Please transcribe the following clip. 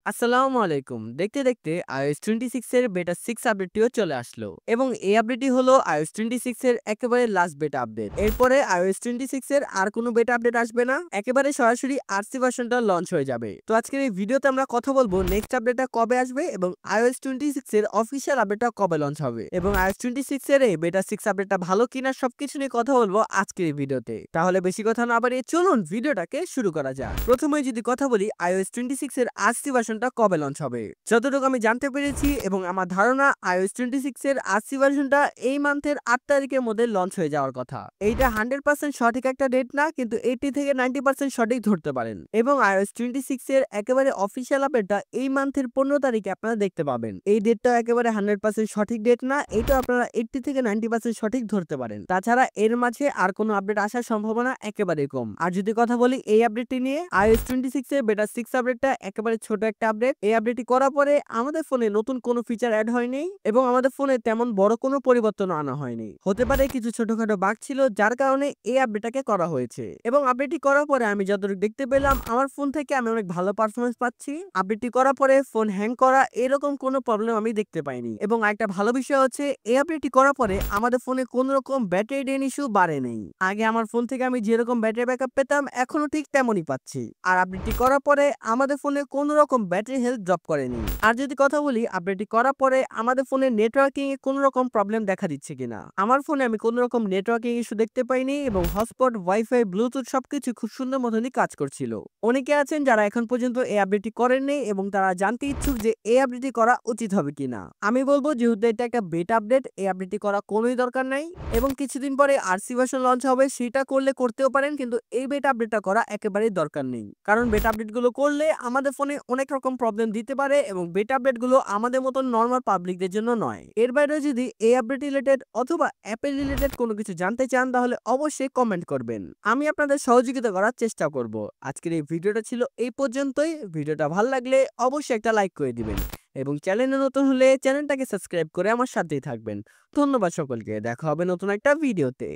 আসসালামু আলাইকুম। দেখতে দেখতে iOS 26 এর বেটা 6 আপডেটটিও চলে আসলো এবং এই আপডেটটি হলো iOS 26 এর একেবারে লাস্ট বেটা আপডেট। এরপরে iOS 26 এর আর কোনো বেটা আপডেট আসবে না, একেবারে সরাসরি RC ভার্সনটা লঞ্চ হয়ে যাবে। তো আজকের এই ভিডিওতে আমরা কথা বলবো নেক্সট আপডেটটা কবে আসবে এবং iOS 26 এর অফিসিয়াল আপডেটটা কবে লঞ্চ হবে এবং iOS 26 এর এই বেটা 6 আপডেটটা ভালো কিনা সবকিছু নিয়ে কথা বলবো আজকের এই ভিডিওতে। তাহলে বেশি কথা না বাড়িয়ে চলুন ভিডিওটাকে শুরু করা যাক। প্রথমে যদি কথা বলি iOS 26 এর RC ভার্সনটা কবে লঞ্চ হবে। যতটুকু আমি জানতে পেরেছি এবং আমার ধারণা iOS 26 এর RC ভার্সনটা এই মান্থের 8 তারিখের মধ্যে লঞ্চ হয়ে যাওয়ার কথা। এইটা 100% সঠিক একটা ডেট না, কিন্তু 80 থেকে 90% সঠিক ধরতে পারেন এবং iOS 26 এর একেবারে অফিসিয়াল আপডেটটা এই মান্থের 15 তারিখে আপনারা দেখতে পাবেন। এই ডেটটা একেবারে 100% সঠিক ডেট না, এটা আপনারা 80 থেকে 90% সঠিক ধরতে পারেন। তাছাড়া এর মাঝে আর কোনো আপডেট আসার সম্ভাবনা একেবারে কম। আর যদি কথা বলি এই আপডেটটি নিয়ে, iOS 26 এর বেটা 6 আপডেটটা একেবারে ছোট একটা আপডেট। এই আপডেটটি করার পরে আমাদের ফোনে নতুন কোনো ফিচার অ্যাড হয়নি এবং আমাদের ফোনে তেমন বড় কোনো পরিবর্তন আনা হয়নি। হতে পারে কিছু ছোটখাটো বাগ ছিল যার কারণে এই আপডেটটাকে করা হয়েছে এবং আপডেটটি করার পরে আমি যতটুকু দেখতে পেলাম আমার ফোন থেকে আমি অনেক ভালো পারফরমেন্স পাচ্ছি। আপডেটটি করার পরে ফোন হ্যাং করা এরকম কোনো প্রবলেম আমি দেখতে পাইনি এবং আরেকটা ভালো বিষয় হচ্ছে এই আপডেটটি করার পরে আমাদের ফোনে কোনো রকম ব্যাটারি ড্রেন ইস্যু বাড়ে নেই। আগে আমার ফোন থেকে আমি যেরকম ব্যাটারি ব্যাকআপ পেতাম এখনো ঠিক তেমনই পাচ্ছি। আর আপডেটটি করার পরে আমাদের ফোনে কোনো রকম ব্যাটারি হেলথ ড্রপ করেনি। আর যদি কথা বলি আপডেটটি করার পরে আমাদের ফোনে নেটওয়ার্কিং এ কোনো রকম প্রবলেম দেখা দিচ্ছে কিনা, আমার ফোনে আমি কোনো রকম নেটওয়ার্কিং ইস্যু দেখতে পাইনি এবং হটস্পট, ওয়াইফাই, ব্লুটুথ সবকিছু খুব সুন্দর মতনই কাজ করছিল। অনেকে আছেন যারা এখন পর্যন্ত এই আপডেটটি করেননি এবং তারা জানতে ইচ্ছুক যে এই আপডেটটি করা উচিত হবে কিনা। আমি বলবো যেহেতু এটা একটা বেটা আপডেট, এই আপডেটটি করা কোনোই দরকার নাই এবং কিছুদিন পরে আরসি ভার্সন লঞ্চ হবে, সেটা করলে করতেও পারেন, কিন্তু এই বেটা আপডেটটা করা একেবারেই দরকার নেই। কারণ বেটা আপডেট গুলো করলে আমাদের ফোনে অনেক রকম প্রবলেম দিতে পারে এবং বেটা আপডেট গুলো আমাদের মতন নরমাল পাবলিকদের জন্য নয়। এর বাইরে যদি এই আপডেট রিলেটেড অথবা অ্যাপেল রিলেটেড কোনো কিছু জানতে চান তাহলে অবশ্যই কমেন্ট করবেন, আমি আপনাদের সহযোগিতা করার চেষ্টা করব। আজকের এই ভিডিওটা ছিল এই পর্যন্তই। ভিডিওটা ভালো লাগলে অবশ্যই একটা লাইক করে দিবেন এবং চ্যানেলে নতুন হলে চ্যানেলটাকে সাবস্ক্রাইব করে আমার সাথেই থাকবেন। ধন্যবাদ সকলকে, দেখা হবে নতুন একটা ভিডিওতে।